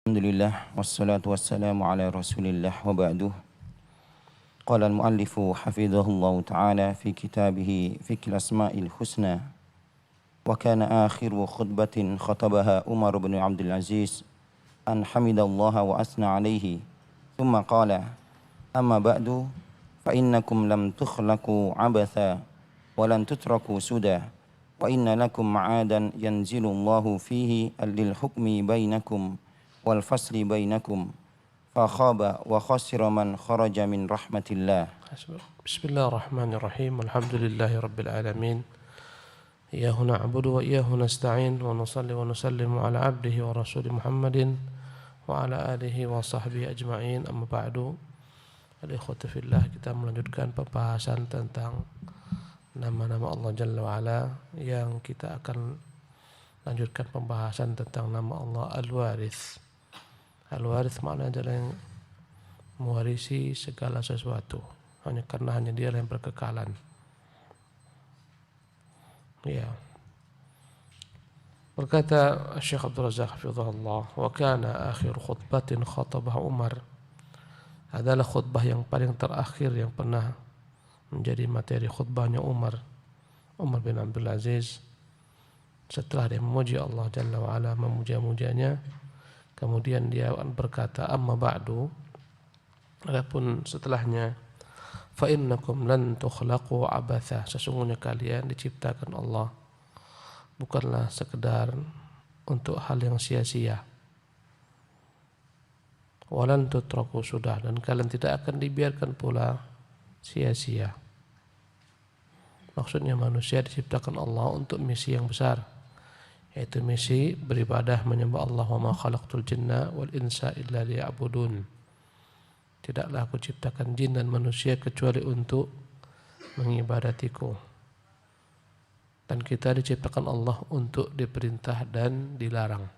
Alhamdulillah wassalatu wassalamu ala Rasulillah wa ba'du. Qala al-muallifu hafizahullah ta'ala fi kitabih Fiqh al-Asma'il Husna wa kana akhiru khutbatin khatabaha Umar bin Abdul Aziz an hamidallaha wa asna alayhi thumma qala amma ba'du fa innakum lam tukhlaqu abatha wa lan tutraku suda wa inna lakum ma'adan yanzilullahu fihi lil hukmi bainakum wal fasli bainakum fa khaba wa khasira man kharaja min rahmatillah. Bismillahirrahmanirrahim. Alhamdulillahi rabbil alamin. Iyyahu na'budu wa iyyahu nasta'in wa nusalli wa nusallimu ala abdihi wa rasuli Muhammadin wa ala alihi wa sahbihi ajma'in. Amma ba'du. Al-ikhwati fillah, kita melanjutkan pembahasan tentang nama-nama Allah Jalla wa Ala, yang kita akan lanjutkan pembahasan tentang nama Allah Al-Warith. Al-Warith maknanya adalah yang mewarisi segala sesuatu, karena hanya dia yang berkekalan. Ya. Berkata Syekh Abdul Razak hafizahullah, wa kana akhir khutbatin khatabah Umar, adalah khutbah yang paling terakhir yang pernah menjadi materi khutbahnya Umar bin Abdul Aziz, setelah dia memuji Allah Jalla wa Ala, memuja-mujanya. Kemudian dia berkata, amma ba'du, adapun setelahnya, fa innakum lan tukhlaqu abatha, sesungguhnya kalian diciptakan Allah bukanlah sekedar untuk hal yang sia-sia. Walan tutraku sudah, dan kalian tidak akan dibiarkan pula sia-sia. Maksudnya manusia diciptakan Allah untuk misi yang besar, yaitu misi beribadah menyembah Allah. Wa ma khalaqtul jinna wal insa illa liya'budun. Tidaklah aku ciptakan jin dan manusia kecuali untuk mengibadatiku. Dan kita diciptakan Allah untuk diperintah dan dilarang.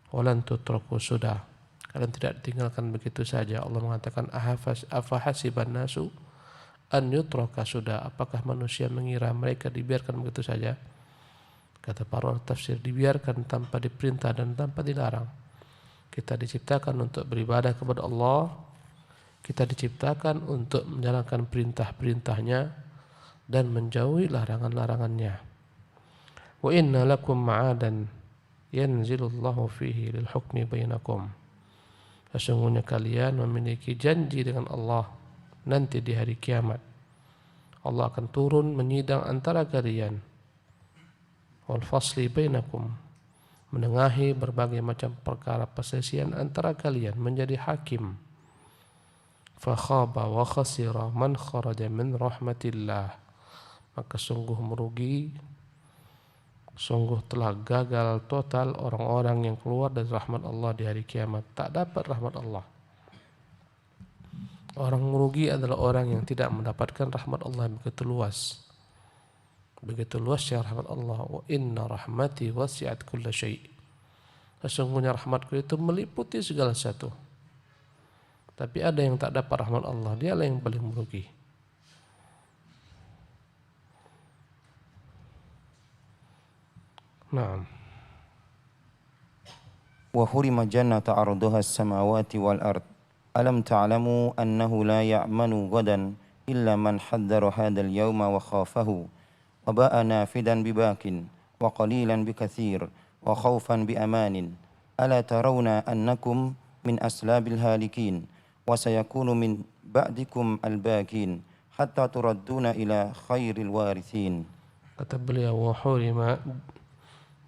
Walan tutraku sudah, kalian tidak ditinggalkan begitu saja. Allah mengatakan, afahasiban nasu an yutraka sudah, apakah manusia mengira mereka dibiarkan begitu saja? Kata para tafsir, dibiarkan tanpa diperintah dan tanpa dilarang. Kita diciptakan untuk beribadah kepada Allah, kita diciptakan untuk menjalankan perintah-perintahnya dan menjauhi larangan-larangannya. Wa inna lakum ma'adan yanzilullahu fihi lil hukmi bainakum, sesungguhnya kalian memiliki janji dengan Allah nanti di hari kiamat. Allah akan turun menyidang antara kalian, wal fasli bainakum, menengahi berbagai macam perkara perselisihan antara kalian, menjadi hakim. Fa khaba wa khasira man kharaja min rahmatillah, maka sungguh merugi, sungguh telah gagal total orang-orang yang keluar dari rahmat Allah di hari kiamat, tak dapat rahmat Allah. Orang merugi adalah orang yang tidak mendapatkan rahmat Allah yang begitu luas. Begitu luasnya rahmat Allah. Wa inna rahmati wasi'at kulla syai', sesungguhnya rahmatku itu meliputi segala sesuatu. Tapi ada yang tak dapat rahmat Allah, dialah yang paling merugi. Naam. Wa hurima jannata arduha as-samawati wal ard alam ta'lamu annahu la ya'manu gadan illa man haddara hadzal yawma wa khafahu wa ba'a nafidan bibakin wa qalilan bikathir wa khawfan biamanin ala tarawna annakum min aslabil halikin wa sayakunu min ba'dikum albakin hatta turadduna ila khairil warithin. Kata beliau, wa hurima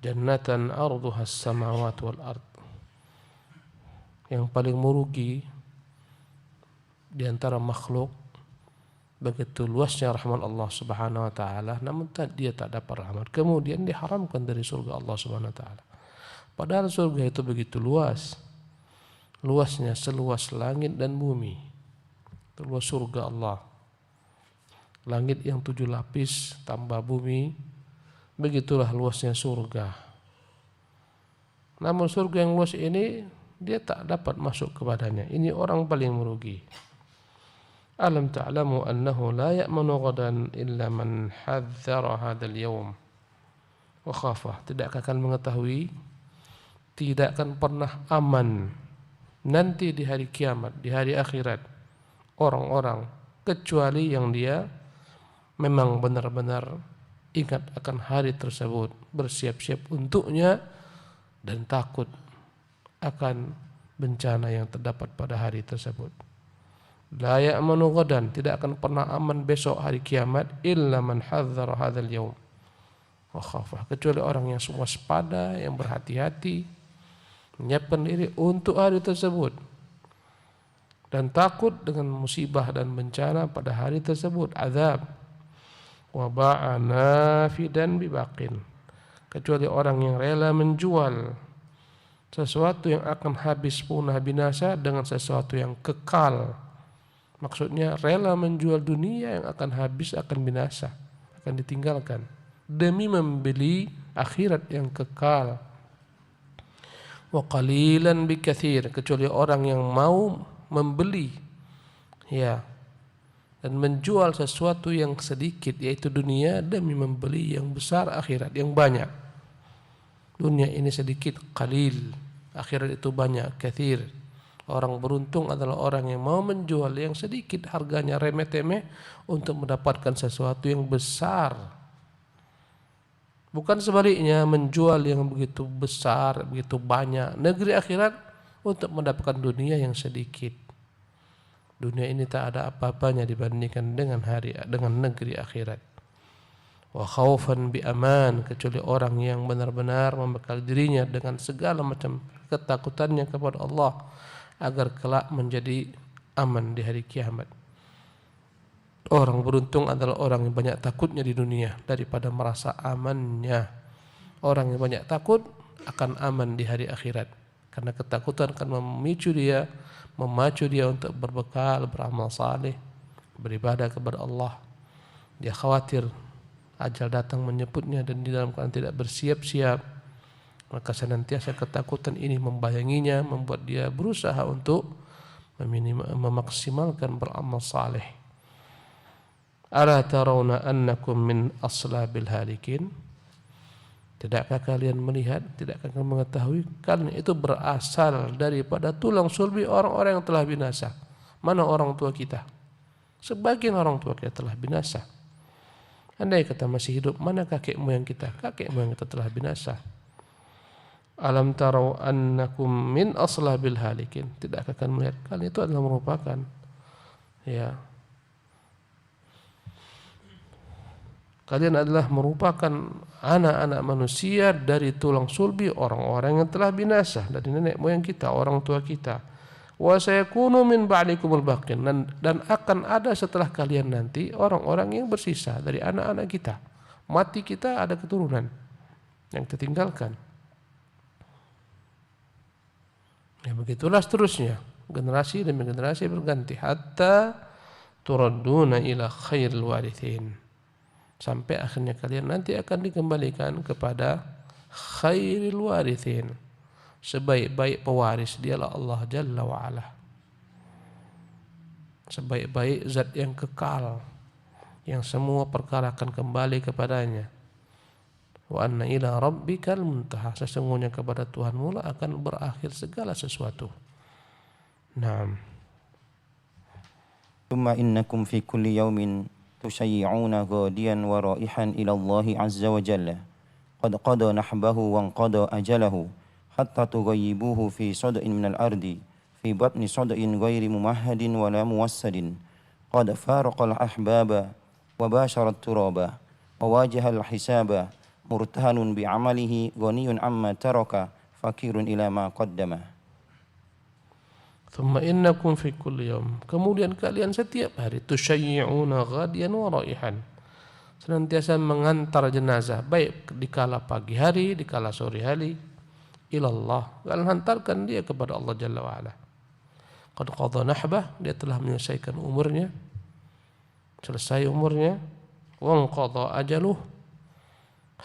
jannatan arduha as-samawati wal ard, yang paling merugi di antara makhluk, begitu luasnya rahmat Allah Subhanahu wa taala, namun dia tak dapat rahmat, kemudian diharamkan dari surga Allah Subhanahu wa taala. Padahal surga itu begitu luas, luasnya seluas langit dan bumi. Itu luas surga Allah. Langit yang 7 lapis tambah bumi, begitulah luasnya surga. Namun surga yang luas ini dia tak dapat masuk kepadanya. Ini orang paling merugi. Alam ta'lamu annahu la ya'manu ghadan illa man hadzara hadzal yawm wa khafah. Tidakkah kalian mengetahui tidak akan pernah aman nanti di hari kiamat, di hari akhirat orang-orang, kecuali yang dia memang benar-benar ingat akan hari tersebut, bersiap-siap untuknya dan takut akan bencana yang terdapat pada hari tersebut. La ya'manu ghadan, tidak akan pernah aman besok hari kiamat illa man hadzara hadzal yaum wa khafah, kecuali orang yang waspada, yang berhati-hati, menyiapkan diri untuk hari tersebut dan takut dengan musibah dan bencana pada hari tersebut, azab. Wa ba'a nafidan bibaqin, kecuali orang yang rela menjual sesuatu yang akan habis punah binasa dengan sesuatu yang kekal. Maksudnya rela menjual dunia yang akan habis, akan binasa, akan ditinggalkan, demi membeli akhirat yang kekal. Wa qalilan bikatsir, kecuali orang yang mau membeli dan menjual sesuatu yang sedikit, yaitu dunia, demi membeli yang besar, akhirat yang banyak. Dunia ini sedikit, qalil, akhirat itu banyak, katsir. Orang beruntung adalah orang yang mau menjual yang sedikit harganya, remeh-temeh, untuk mendapatkan sesuatu yang besar. Bukan sebaliknya, menjual yang begitu besar, begitu banyak, negeri akhirat, untuk mendapatkan dunia yang sedikit. Dunia ini tak ada apa-apanya dibandingkan dengan negeri akhirat. Wa khaufan bi aman, kecuali orang yang benar-benar membekal dirinya dengan segala macam ketakutannya kepada Allah agar kelak menjadi aman di hari kiamat. Orang beruntung adalah orang yang banyak takutnya di dunia daripada merasa amannya. Orang yang banyak takut akan aman di hari akhirat, karena ketakutan akan memacu dia untuk berbekal, beramal saleh, beribadah kepada Allah. Dia khawatir ajal datang menjemputnya dan di dalam keadaan tidak bersiap-siap, maka senantiasa ketakutan ini membayanginya, membuat dia berusaha untuk memaksimalkan beramal saleh. Ala tarawna annakum min aslabil halikin, tidakkah kalian melihat, tidakkah kalian mengetahui kalian itu berasal daripada tulang sulbi orang-orang yang telah binasa. Mana orang tua kita? Sebagian orang tua kita telah binasa. Andai kata masih hidup, mana kakek moyang kita? Kakek moyang kita telah binasa. Alam tarau annakum min aslabil halikin, tidakkah kalian melihat kalian itu adalah merupakan kalian adalah merupakan anak-anak manusia dari tulang sulbi orang-orang yang telah binasa, dari nenek moyang kita, orang tua kita. Wa sayakunu min ba'dikumul baqin, dan akan ada setelah kalian nanti orang-orang yang bersisa dari anak-anak kita. Mati kita ada keturunan yang tertinggalkan. Ya begitulah seterusnya, generasi demi generasi berganti, hatta turadduna ila khairil warithin, sampai akhirnya kalian nanti akan dikembalikan kepada khairil warithin, sebaik-baik pewaris dialah Allah Jalla wa'ala, sebaik-baik zat yang kekal, yang semua perkara akan kembali kepadanya. Wa anna ila rabbikal muntaha, sesungguhnya kepada Tuhanmu lah akan berakhir segala sesuatu. Naam. Thumma innakum fi kulli yawmin tushayyi'una ghadiyan wa ra'ihan ila Allah azza wa jalla qad qada nahbahu wa qada ajalahu hatta tughayyibuhu fi sad'in minal ardi fi batni sad'in ghairi mumahhadin wa la muwassadin qad faraqal ahbaba wa bashara turaba wa wajahal hisaba murtahanun bi'amalihi ghaniyun amma taraka fakirun ila ma qaddama. Thumma innakum fi kulli yawm, kemudian kalian setiap hari, tusyayyi'una ghadiyan wa raihan, senantiasa mengantar jenazah, baik di kala pagi hari, di kala sore hari, ilallah, kalian hantarkan dia kepada Allah Jalla wa ala. Qad qadha nahbah, dia telah menyelesaikan umurnya, selesai umurnya, wa qadha ajaluh,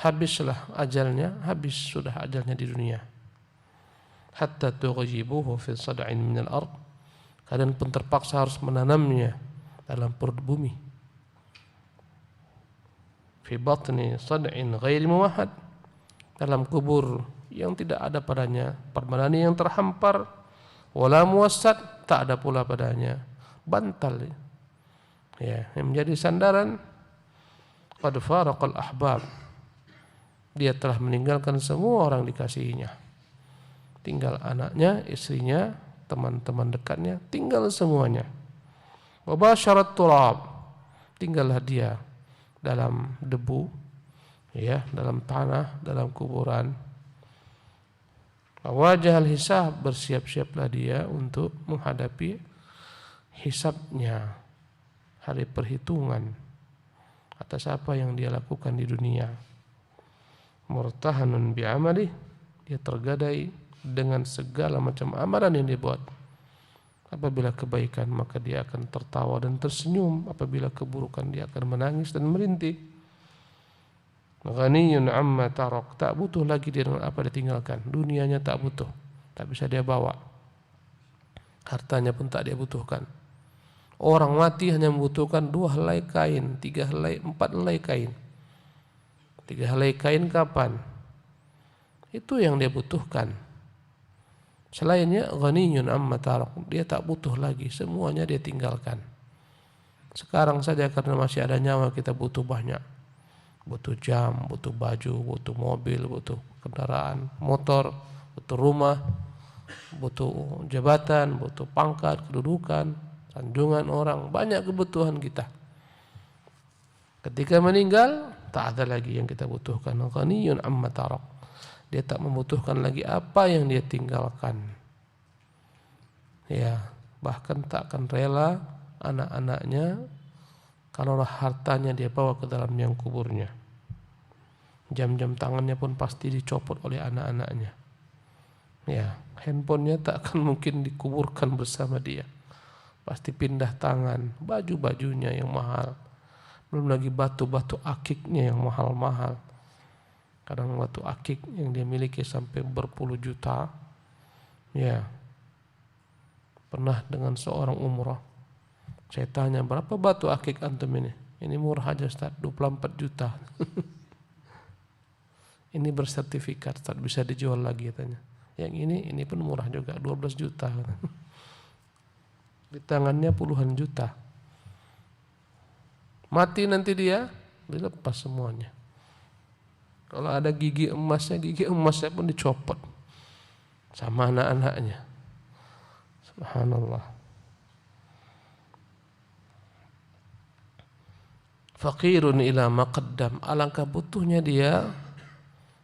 habislah ajalnya, habis sudah ajalnya di dunia. Hatta tughayyibuhu fi sad'in minal ard, kalian pun terpaksa harus menanamnya dalam perut bumi. Fi batni sad'in ghairi muwahhad, dalam kubur yang tidak ada padanya, permadani yang terhampar, wala muwassat, tak ada pula padanya bantal ya yang menjadi sandaran. Qad faraqal ahbab, dia telah meninggalkan semua orang dikasihinya, tinggal anaknya, istrinya, teman-teman dekatnya, tinggal semuanya. Wa basyarat turab, tinggallah dia dalam debu ya, dalam tanah, dalam kuburan. Wajah al-hisab, bersiap-siaplah dia untuk menghadapi hisabnya, hari perhitungan atas apa yang dia lakukan di dunia. Murtahanun bi'amali, dia tergadai dengan segala macam amalan yang dia buat. Apabila kebaikan maka dia akan tertawa dan tersenyum, apabila keburukan dia akan menangis dan merintih. Ghaniyun amma tarak, tak butuh lagi dia dengan apa dia tinggalkan. Dunianya tak butuh, tak bisa dia bawa. Hartanya pun tak dia butuhkan. Orang mati hanya membutuhkan 2 helai kain, 3 helai, 4 helai kain. 3 helai kain kapan? Itu yang dia butuhkan. Selainnya ghaniyun amma tarak, dia tak butuh lagi, semuanya dia tinggalkan. Sekarang saja karena masih ada nyawa kita butuh banyak. Butuh jam, butuh baju, butuh mobil, butuh kendaraan, motor, butuh rumah, butuh jabatan, butuh pangkat, kedudukan, sanjungan orang, banyak kebutuhan kita. Ketika meninggal, tak ada lagi yang kita butuhkan. Ghaniyun amma tarak, dia tak membutuhkan lagi apa yang dia tinggalkan. Ya, bahkan tak akan rela anak-anaknya kalaulah hartanya dia bawa ke dalam liang kuburnya. Jam-jam tangannya pun pasti dicopot oleh anak-anaknya. Ya, handphonenya tak akan mungkin dikuburkan bersama dia. Pasti pindah tangan, baju-bajunya yang mahal. Belum lagi batu-batu akiknya yang mahal-mahal. Kadang batu akik yang dia miliki sampai berpuluh juta. Ya, pernah dengan seorang umrah, saya tanya, berapa batu akik antum ini? Ini murah aja Ustaz, 24 juta. Ini bersertifikat Ustaz, bisa dijual lagi katanya. Yang ini pun murah juga, 12 juta. Di tangannya puluhan juta. Mati nanti dia, dilepas semuanya. Kalau ada gigi emasnya pun dicopot sama anak-anaknya. Subhanallah. Faqirun ila maqaddam, alangkah butuhnya dia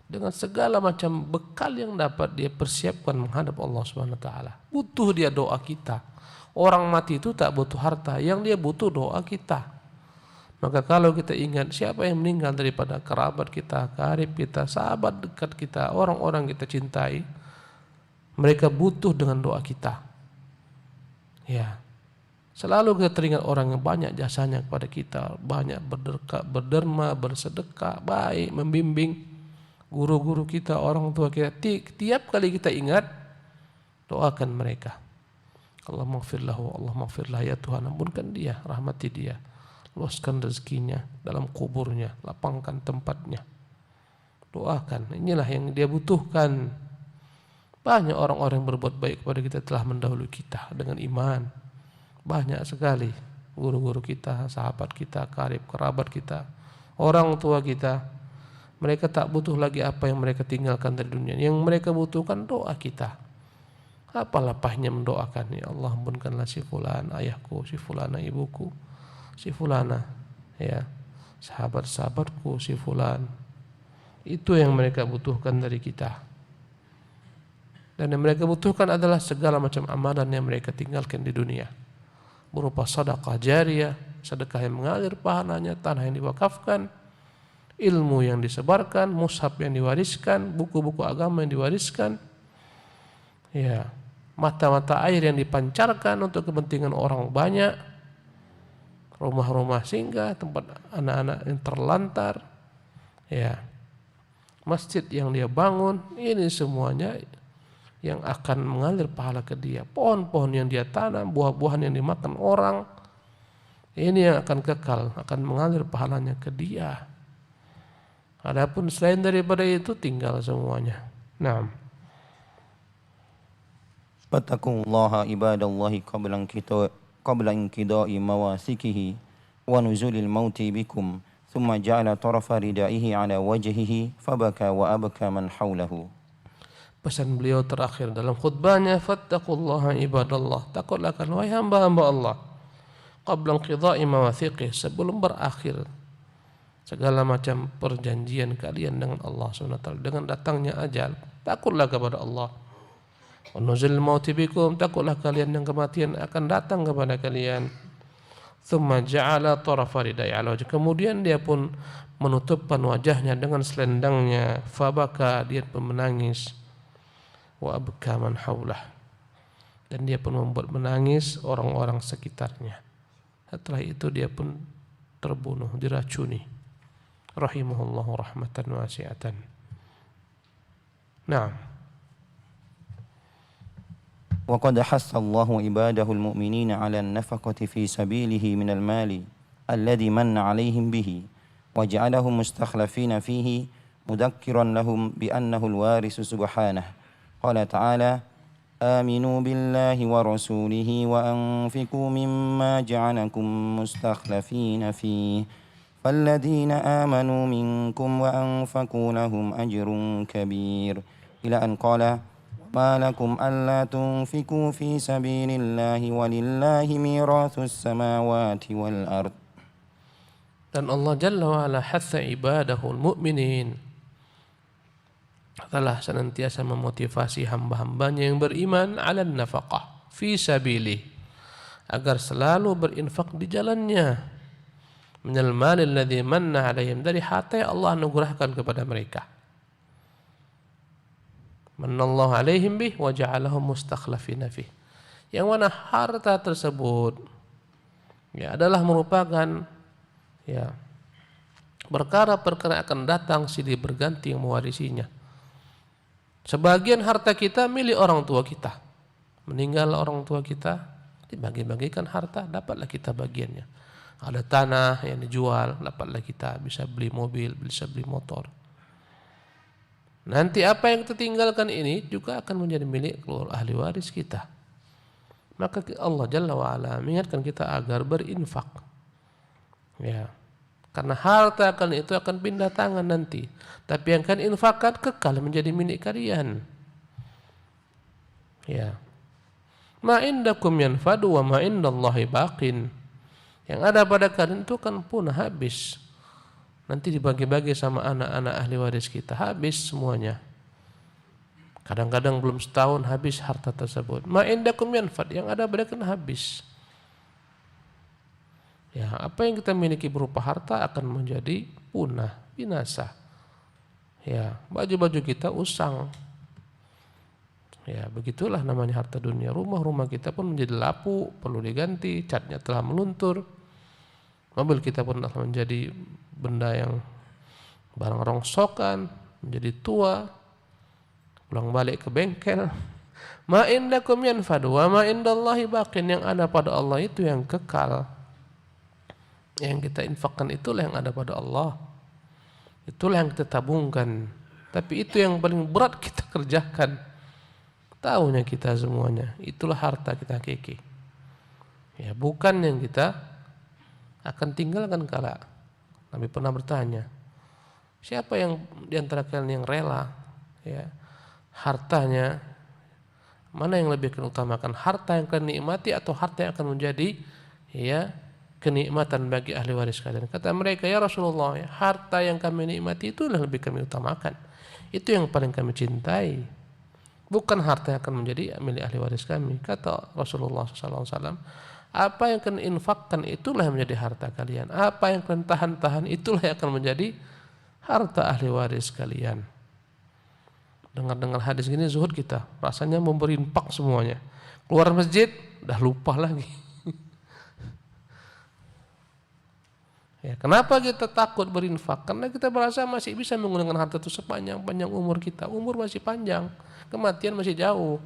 dengan segala macam bekal yang dapat dia persiapkan menghadap Allah Subhanahu wa taala. Butuh dia doa kita. Orang mati itu tak butuh harta, yang dia butuh doa kita. Maka kalau kita ingat siapa yang meninggal daripada kerabat kita, karib kita, sahabat dekat kita, orang-orang kita cintai, mereka butuh dengan doa kita. Ya. Selalu kita teringat orang yang banyak jasanya kepada kita, banyak berderma, bersedekah, baik, membimbing guru-guru kita, orang tua kita. Tiap kali kita ingat, doakan mereka. Allah maghfirlah ya Tuhan, ampunkan dia, rahmati dia, luaskan rezekinya dalam kuburnya, lapangkan tempatnya. Doakan, inilah yang dia butuhkan. Banyak orang-orang yang berbuat baik kepada kita telah mendahului kita dengan iman. Banyak sekali guru-guru kita, sahabat kita, karib, kerabat kita, orang tua kita. Mereka tak butuh lagi apa yang mereka tinggalkan dari dunia. Yang mereka butuhkan doa kita. Apa lapahnya mendoakan, ya Allah ampunkanlah si fulan ayahku, si fulana ibuku, si fulana ya sahabat-sahabatku, si fulan. Itu yang mereka butuhkan dari kita. Dan yang mereka butuhkan adalah segala macam amalan yang mereka tinggalkan di dunia. Berupa sedekah jariyah, sedekah yang mengalir pahalanya, tanah yang diwakafkan, ilmu yang disebarkan, mushaf yang diwariskan, buku-buku agama yang diwariskan, ya, mata-mata air yang dipancarkan untuk kepentingan orang banyak, rumah-rumah singgah, tempat anak-anak yang terlantar, ya, masjid yang dia bangun, ini semuanya yang akan mengalir pahala ke dia. Pohon-pohon yang dia tanam, buah-buahan yang dimakan orang, ini yang akan kekal, akan mengalir pahalanya ke dia. Adapun selain daripada itu tinggal semuanya. Naam. فاتقوا الله عباد الله قبل انقضاء مواسكه ونزول الموت بكم ثم جعل طرف ردائه على وجهه فبكى وأبكى من حوله. Pesan beliau terakhir dalam khutbahnya, fattaqullaha ibadallah, takutlah kalian wahai hamba-hamba Allah, qabla inqidha'i mawathiqih, sebelum berakhir segala macam perjanjian kalian dengan Allah SWT, dengan datangnya ajal, takutlah kepada Allah. Wa nuzul mauti bikum, takutlah kalian yang kematian akan datang kepada kalian. Thumma ja'ala tarafa ridai ala wajh, kemudian dia pun menutupkan wajahnya dengan selendangnya, fabaka, dia pun menangis, wa abka man haulah, dan dia pun membuat menangis orang-orang sekitarnya. Setelah itu dia pun terbunuh, diracuni, rahimahullahu rahmatan wasi'atan. Naam. وقد حث الله عباده المؤمنين على النفقة في سبيله من المال الذي من عليهم به وجعلهم مستخلفين فيه مذكرا لهم بأنه الوارث سبحانه. قال تعالى: آمنوا بالله ورسوله وأنفقوا مما جعلكم مستخلفين فيه فالذين آمنوا منكم وأنفقوا لهم أجر كبير إلى أن قال: ما لكم ألا تنفقوا في سبيل الله ولله ميراث السماوات والأرض. Dan Allah Jalla wa'ala hatha ibadahul mu'minin, telah senantiasa memotivasi hamba-hambanya yang beriman ala nafaqah fi sabilih, agar selalu berinfak di jalannya, minal malil ladzi manna alaihim, dari harta yang Allah anugerahkan kepada mereka. Manallahu alaihim bih wa ja'alahum mustakhlafina fih, yang mana harta tersebut ya adalah merupakan ya perkara-perkara akan datang silih berganti yang mewarisinya. Sebagian harta kita milik orang tua kita, meninggal orang tua kita, dibagi-bagikan harta, dapatlah kita bagiannya. Ada tanah yang dijual, dapatlah kita bisa beli mobil, bisa beli motor. Nanti apa yang kita tinggalkan ini juga akan menjadi milik keluarga ahli waris kita. Maka Allah Jalla wa'ala mengingatkan kita agar berinfak. Ya, karena harta itu akan pindah tangan nanti. Tapi yang kalian infakkan kekal menjadi milik kalian. Ya. Ma indakum yanfadu wa ma indallahi baqin. Yang ada pada kalian itu kan punah, habis. Nanti dibagi-bagi sama anak-anak ahli waris kita, habis semuanya. Kadang-kadang belum setahun habis harta tersebut. Ma indakum yanfad, yang ada pada kalian habis. Ya, apa yang kita miliki berupa harta akan menjadi punah, binasa. Ya, baju-baju kita usang. Ya, begitulah namanya harta dunia. Rumah-rumah kita pun menjadi lapuk, perlu diganti, catnya telah meluntur. Mobil kita pun telah menjadi benda yang barang rongsokan, menjadi tua, pulang balik ke bengkel. Ma indakum yanfadu wa ma indallahi baqin, yang ada pada Allah itu yang kekal. Yang kita infakkan itulah yang ada pada Allah. Itulah yang kita tabungkan. Tapi itu yang paling berat kita kerjakan. Tahunya kita semuanya. Itulah harta kita hakiki. Ya, bukan yang kita akan tinggalkan kala. Nabi pernah bertanya, siapa yang di antara kalian yang rela ya hartanya, mana yang lebih kalian utamakan, harta yang kalian nikmati atau harta yang akan menjadi ya kenikmatan bagi ahli waris kalian? Kata mereka, ya Rasulullah, ya, harta yang kami nikmati itulah lebih kami utamakan. Itu yang paling kami cintai. Bukan harta yang akan menjadi milik ahli waris kami. Kata Rasulullah SAW, apa yang kalian infakkan itulah yang menjadi harta kalian. Apa yang kalian tahan-tahan itulah yang akan menjadi harta ahli waris kalian. Dengar-dengar hadis gini zuhud kita, rasanya mau berinfak semuanya. Keluar masjid, udah lupa lagi. Ya, kenapa kita takut berinfak? Karena kita merasa masih bisa menggunakan harta itu sepanjang-panjang umur kita. Umur masih panjang, kematian masih jauh.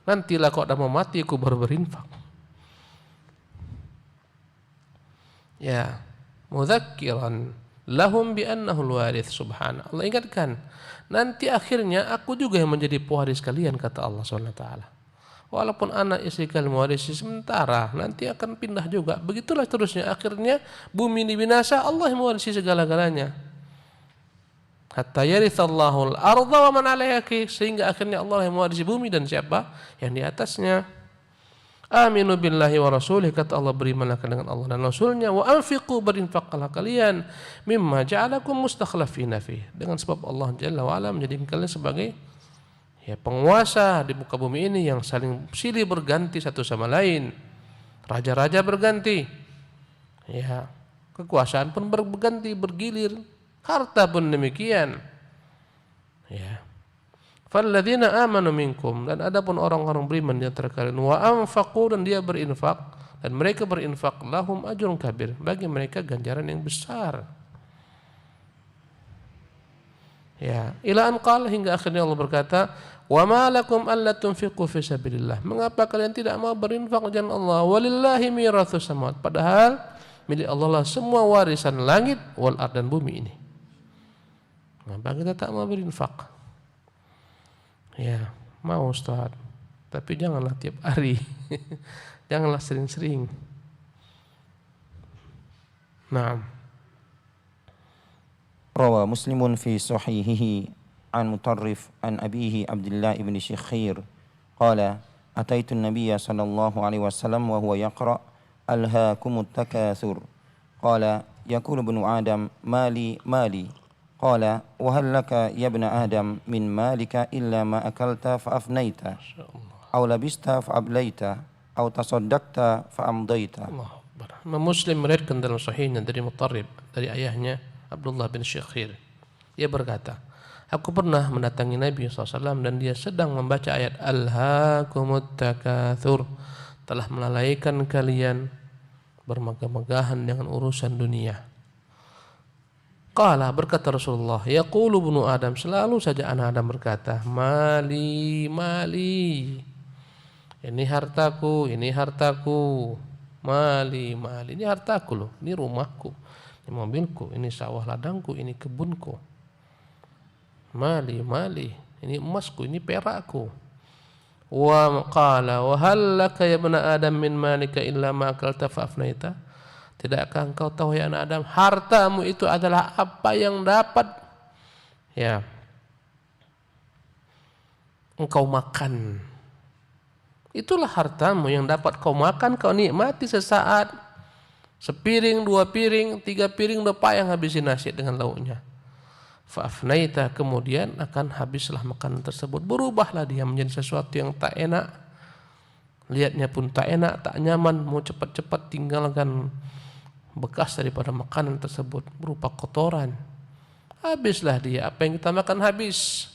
Nantilah kok udah mau mati aku baru berinfak. Ya, mudzakiran lahum bi annahul warith. Subhanallah. Allah ingatkan, nanti akhirnya aku juga yang menjadi pewaris kalian, kata Allah Subhanahu wa taala. Walaupun anak istri kalian mewarisi sementara, nanti akan pindah juga. Begitulah terusnya. Akhirnya bumi ini binasa, Allah yang mewarisi segala-galanya. Hatta yarithallahul arda wa man 'alaiha, sehingga akhirnya Allah yang mewarisi bumi dan siapa yang di atasnya. Aminu billahi wa rasulih, kata Allah, berimanlah dengan Allah dan Rasulnya. Wa anfiqu, berinfaklah kalian, mimma ja'alakum mustakhlafina fih, dengan sebab Allah Jalla wa ala menjadikan kalian sebagai penguasa di muka bumi ini yang saling silih berganti satu sama lain. Raja-raja berganti, kekuasaan pun berganti, bergilir, harta pun demikian. Falladzina amanu minkum, dan adapun orang-orang beriman di antara kalian, wa anfaqu, dan dia berinfak, dan mereka berinfak, lahum ajrun kabir, bagi mereka ganjaran yang besar. Ila an qala, hingga akhirnya Allah berkata, wa ma lakum alla tunfiqu fi sabilillah, mengapa kalian tidak mau berinfak di jalan Allah? Walillahi mirathus samawat, padahal milik Allah lah semua warisan langit wal ard, dan bumi ini. Mengapa kita tak mau berinfak? Mau Ustaz, tapi janganlah tiap hari. Janganlah sering-sering. Naam. Rawa Muslimun fi sahihihi an Mutarrif an abihi Abdullah ibn Shikhir qala ataitu an-nabiyya sallallahu alaihi wasallam wa huwa yaqra alhaakumut takatsur qala yaqulu ibnu adam mali mali qala wa hal laka ya ibna adam min malika illa ma akalta fa afnaita aw labista fa ablaita aw tasaddaqta fa amdaita. Allahu Akbar. Muslim meriwayatkan dalam sahihnya dari Mutarrib, dari ayahnya Abdullah bin Shikhir. Dia berkata, aku pernah mendatangi Nabi SAW dan dia sedang membaca ayat Alhaakumut takatsur, telah melalaikan kalian bermegah-megahan dengan urusan dunia. Qala, berkata Rasulullah, yaqulu ibnu Adam, selalu saja anak Adam berkata, mali mali, ini hartaku, ini hartaku, mali mali, ini hartaku loh, ini rumahku, ini mobilku, ini sawah ladangku, ini kebunku. Mali mali, ini emasku, ini perakku. Wa qala wa hal laka ya ibna adam min malika illa ma akalta fa afnaita. Tidakkah engkau tahu ya anak Adam, hartamu itu adalah apa yang dapat engkau makan. Itulah hartamu yang dapat kau makan, kau nikmati sesaat. Sepiring, 2 piring, 3 piring udah payah habisin nasi dengan lauknya. Fa'afnaita, kemudian akan habislah makanan tersebut. Berubahlah dia menjadi sesuatu yang tak enak. Lihatnya pun tak enak, tak nyaman, mau cepat-cepat tinggalkan bekas daripada makanan tersebut berupa kotoran. Habislah dia, apa yang kita makan habis.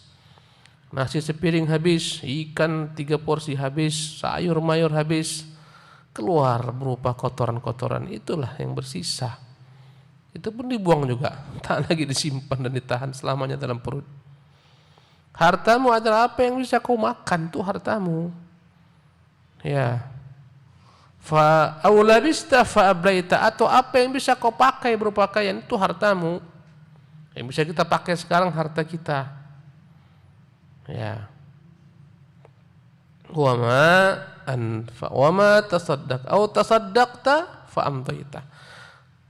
Nasi sepiring habis, ikan 3 porsi habis, sayur mayur habis. Keluar berupa kotoran-kotoran, itulah yang bersisa. Itu pun dibuang juga, tak lagi disimpan dan ditahan selamanya dalam perut. Hartamu adalah apa yang bisa kau makan, itu hartamu. Fa aulabista fa ablaita, atau apa yang bisa kau pakai berupa pakaian, itu hartamu. Yang bisa kita pakai sekarang harta kita. Wa ma tasaddaq au tasaddaqta fa amdaita,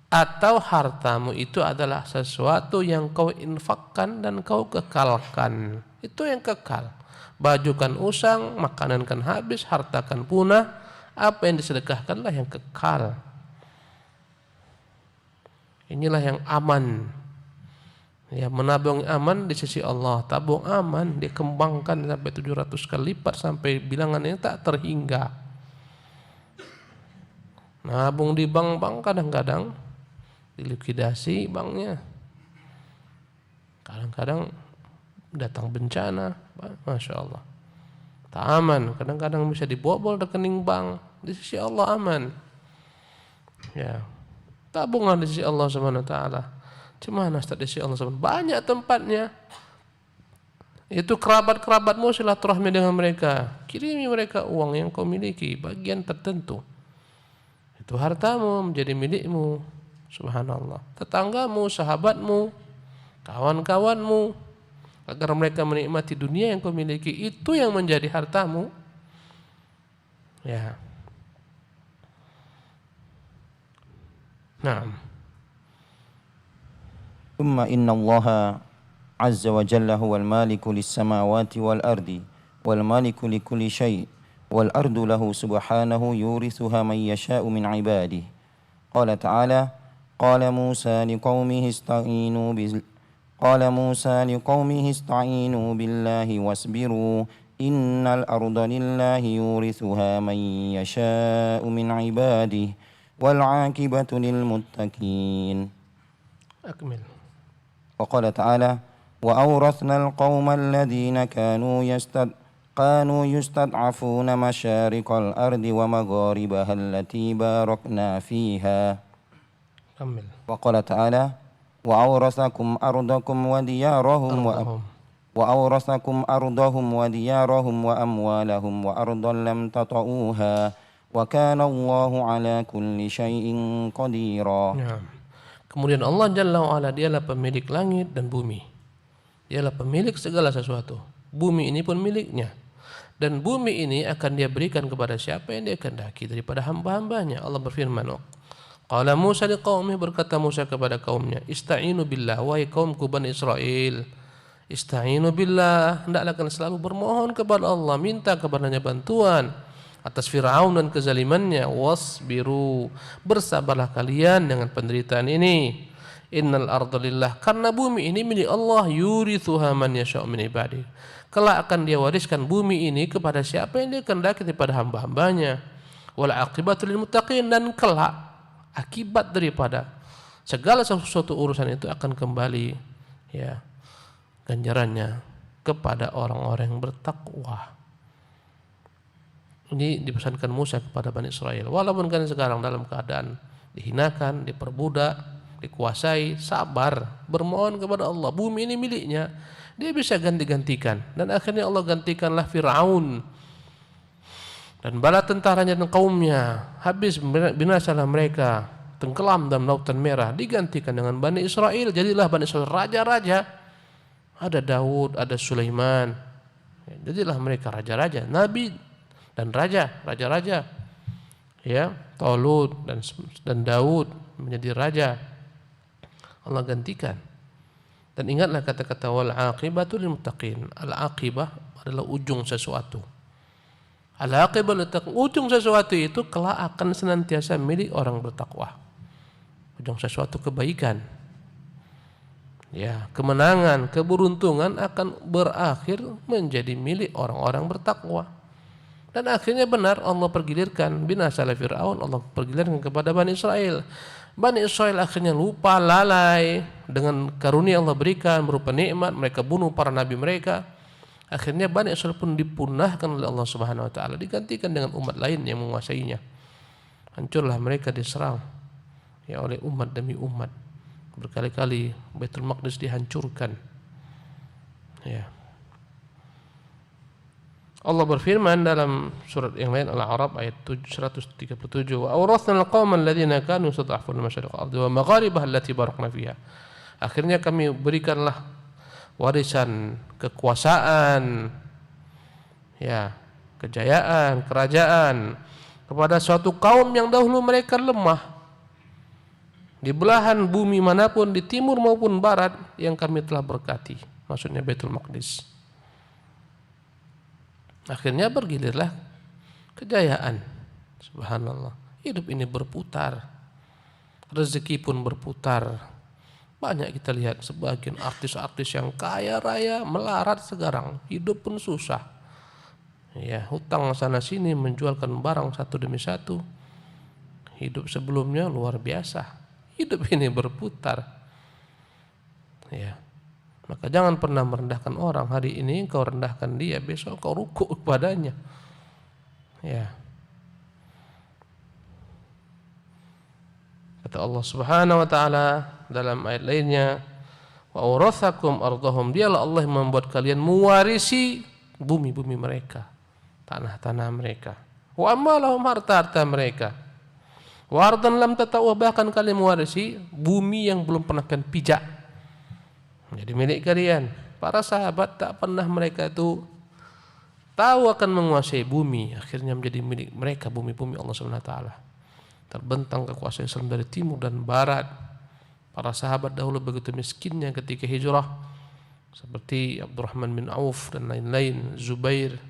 atau hartamu itu adalah sesuatu yang kau infakkan dan kau kekalkan. Itu yang kekal. Baju kan usang, makanan kan habis, harta kan punah. Apa yang disedekahkanlah yang kekal. Inilah yang aman. Menabung aman di sisi Allah. Tabung aman dikembangkan sampai 700 kali lipat sampai bilangannya tak terhingga. Nabung di bank kadang-kadang dilikuidasi banknya. Kadang-kadang datang bencana, Masya Allah. Tak aman, kadang-kadang bisa dibobol rekening bank. Di sisi Allah aman. Tabungan di sisi Allah Subhanahu wa taala. Cuma di sisi Allah Subhanahu, banyak tempatnya. Itu kerabat-kerabatmu silaturahmi dengan mereka. Kirimi mereka uang yang kau miliki, bagian tertentu. Itu hartamu menjadi milikmu. Subhanallah. Tetanggamu, sahabatmu, kawan-kawanmu, agar mereka menikmati dunia yang kau miliki, itu yang menjadi hartamu. Ya. Nah. ثم إن الله عز وجل هو المالك للسماوات والأرض والمالك لكل شيء والأرض له سبحانه يورثها من يشاء من عباده. قال تعالى: قال موسى لقومه استعينوا بالله واصبروا إن الأرض لله يورثها من يشاء من عباده والعاقبة للمتقين. أكمل. وقال تعالى: وأورثنا القوم الذين كانوا يستضعفون مشارق الأرض ومغاربها التي باركنا فيها. كمل. وقال تعالى: وأورثكم أرضهم وديارهم وأموالهم وأرضا لم تطئوها وكان الله على كل شيء قديرا. Kemudian Allah Jalla wa'ala, dialah pemilik langit dan bumi. Dialah pemilik segala sesuatu. Bumi ini pun miliknya. Dan bumi ini akan dia berikan kepada siapa yang dia kehendaki daripada hamba-hambanya. Allah berfirman, qala Musa liqaumih, berkata Musa kepada kaumnya, ista'inu billah, wahai kaumku Bani Israel, ista'inu billah, hendaklah kalian selalu bermohon kepada Allah, minta kepadanya bantuan atas Fir'aun dan kezalimannya. Wasbiru, bersabarlah kalian dengan penderitaan ini. Innal arda lillah, karena bumi ini milik Allah. Yurithuha man yasha'u min ibadihi, kelak akan dia wariskan bumi ini kepada siapa yang dia kehendaki daripada hamba-hambanya. Wal aqibatu lil muttaqin, dan kelak akibat daripada segala sesuatu urusan itu akan kembali, ya, ganjarannya kepada orang-orang yang bertakwa. Ini dipesankan Musa kepada Bani Israel. Walaupun kalian sekarang dalam keadaan dihinakan, diperbudak, dikuasai, sabar, bermohon kepada Allah. Bumi ini miliknya, dia bisa ganti-gantikan. Dan akhirnya Allah gantikanlah Fir'aun dan bala tentaranya dan kaumnya. Habis, binasalah mereka, tenggelam dalam lautan merah. Digantikan dengan Bani Israel. Jadilah Bani Israel raja-raja. Ada Daud, ada Sulaiman. Jadilah mereka raja-raja, nabi dan raja-raja, ya, Talut dan Daud menjadi raja. Allah gantikan. Dan ingatlah kata-kata wal aqibatu lil muttaqin. Al aqibah adalah ujung sesuatu. Al aqibah lil muttaqin, ujung sesuatu itu kelak akan senantiasa milik orang bertakwa. Ujung sesuatu kebaikan, ya, kemenangan, keberuntungan akan berakhir menjadi milik orang-orang bertakwa. Dan akhirnya benar, Allah pergilirkan binasalah Fir'aun, Allah pergilirkan kepada Bani Israel. Bani Israel akhirnya lupa, lalai dengan karunia Allah berikan berupa nikmat, mereka bunuh para nabi mereka. Akhirnya Bani Israel pun dipunahkan oleh Allah Subhanahu wa taala, digantikan dengan umat lain yang menguasainya. Hancurlah mereka diserang, ya, oleh umat demi umat. Berkali-kali Baitul Maqdis dihancurkan. Ya. Allah berfirman dalam surat yang lain, Al-A'raf ayat 137, wa awrathna al-qauma alladziina kaanu yastad'afuna masyariqa al-ardi wa magharibaha allati barakna fiha. Akhirnya kami berikanlah warisan kekuasaan, ya, kejayaan, kerajaan kepada suatu kaum yang dahulu mereka lemah. Di belahan bumi manapun, di timur maupun barat, yang kami telah berkati, maksudnya Baitul Maqdis. Akhirnya bergilirlah kejayaan. Subhanallah. Hidup ini berputar, rezeki pun berputar. Banyak kita lihat sebagian artis-artis yang kaya raya melarat sekarang, hidup pun susah. Ya, hutang sana sini, menjualkan barang satu demi satu. Hidup sebelumnya luar biasa. Hidup ini berputar. Ya. Maka jangan pernah merendahkan orang. Hari ini kau rendahkan dia, besok kau rukuk kepadanya. Ya. Kata Allah Subhanahu wa taala dalam ayat lainnya, wa awrathakum ardhahum, dialah Allah yang membuat kalian mewarisi bumi-bumi mereka, tanah-tanah mereka. Wa amwalahum, harta-harta mereka. Wa ardan lam tata'uha, bahkan kalian mewarisi bumi yang belum pernah kalian pijak. Jadi milik kalian. Para sahabat tak pernah mereka itu tahu akan menguasai bumi. Akhirnya menjadi milik mereka bumi-bumi Allah Subhanahu wa taala. Terbentang kekuasaan Islam dari timur dan barat. Para sahabat dahulu begitu miskinnya ketika hijrah, seperti Abdurrahman bin Auf dan lain-lain, Zubair.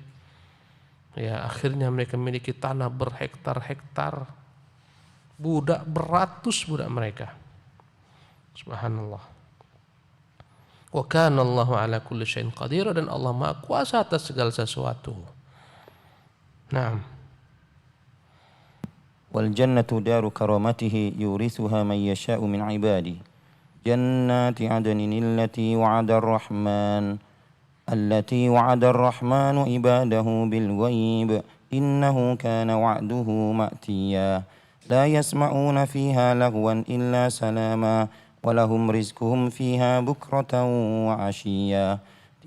Ya, akhirnya mereka memiliki tanah berhektar-hektar, budak beratus budak mereka. Subhanallah. Wa kana Allahu ala kulli syai'in qadir, dan Allah Maha Kuasa atas segala sesuatu. Naam. Wal jannatu daru karamatihi yurithuha man yasha'u min ibadihi. Jannati 'adnin allati wa'ada ar-rahman ibadahu bil ghaib innahu kana wa'duhu ma'tiya. La yasma'una fiha laghwan illa salama ولهم رزقهم فيها بكرة وعشيا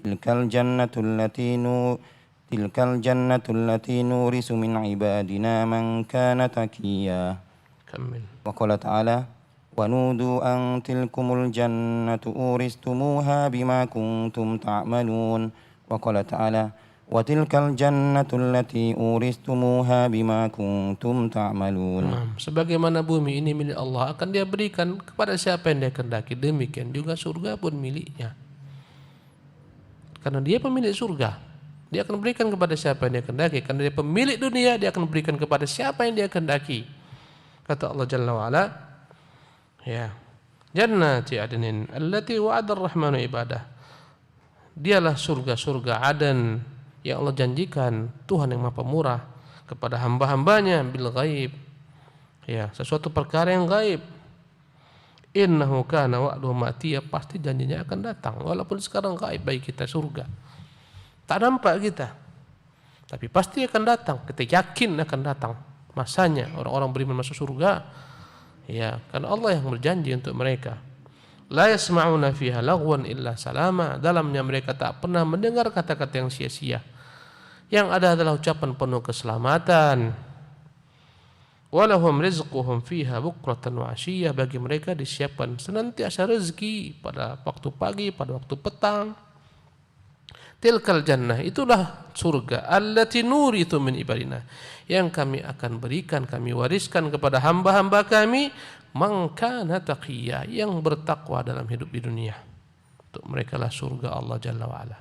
تلك الجنة التي نورث من عبادنا من كان تقيا. وقال تعالى ونودوا أن تلكم الجنة أورثتموها بما كنتم تعملون. وقال تعالى وتلك الجنة التي أورثتموها بما كنتم تعملون. Sebagaimana bumi ini milik Allah, akan Dia berikan kepada siapa yang Dia kehendaki. Demikian juga surga pun miliknya. Karena Dia pemilik surga, Dia akan berikan kepada siapa yang Dia kehendaki. Karena Dia pemilik dunia, Dia akan berikan kepada siapa yang Dia kehendaki. Kata Allah Jalla wa Ala, ya, Jannati adnin allati wa'ada ar-rahmanu ibadah. Dialah surga-surga Aden yang Allah janjikan Tuhan yang Maha Pemurah kepada hamba-hambanya bil ghaib. Ya, sesuatu perkara yang gaib. Innahu kana wa'duhu ma'tiya, pasti janjinya akan datang. Walaupun sekarang gaib bagi kita surga, tak nampak kita, tapi pasti akan datang. Kita yakin akan datang masanya orang-orang beriman masuk surga. Ya, karena Allah yang berjanji untuk mereka. La yasma'una fiha laghwan illa salama, dalamnya mereka tak pernah mendengar kata-kata yang sia-sia. Yang ada adalah ucapan penuh keselamatan. Walahum rizquhum fiha bukratan wa asyiyah, bagi mereka disiapkan senantiasa rezeki pada waktu pagi, pada waktu petang. Tilkal jannah, itulah surga, allati nurithu min ibadina, yang kami akan berikan, kami wariskan kepada hamba-hamba kami, man kana taqiyya, yang bertakwa dalam hidup di dunia. Untuk mereka lah surga Allah Jalla wa Ala.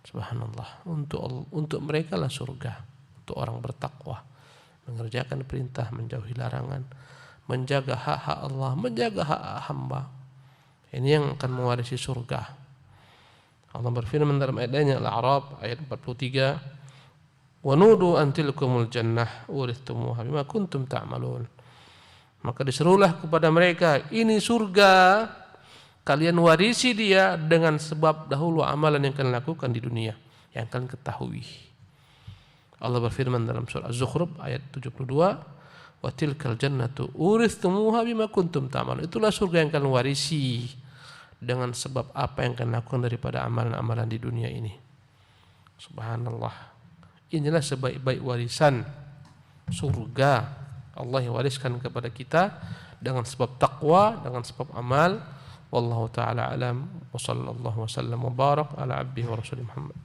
Subhanallah, untuk mereka lah surga, untuk orang bertakwa, mengerjakan perintah, menjauhi larangan, menjaga hak-hak Allah, menjaga hak hamba. Ini yang akan mewarisi surga. Allah berfirman dalam ayat lainnya, Al-A'raf ayat 43, wa nudu an tilkumul jannah urithumuha bima kuntum ta'malun. Maka diserulah kepada mereka, ini surga, kalian warisi dia dengan sebab dahulu amalan yang kalian lakukan di dunia, yang kalian ketahui. Allah berfirman dalam surah Az-Zukhruf ayat 72, wa tilkal jannatu urithumuha bima kuntum ta'malun. Itulah surga yang kalian warisi dengan sebab apa yang kalian lakukan daripada amalan-amalan di dunia ini. Subhanallah. Inilah sebaik-baik warisan surga Allah yang wariskan kepada kita dengan sebab takwa, dengan sebab amal. Wallahu ta'ala alam, wa sallallahu wa sallam wa barak ala abdihi wa rasulih Muhammad.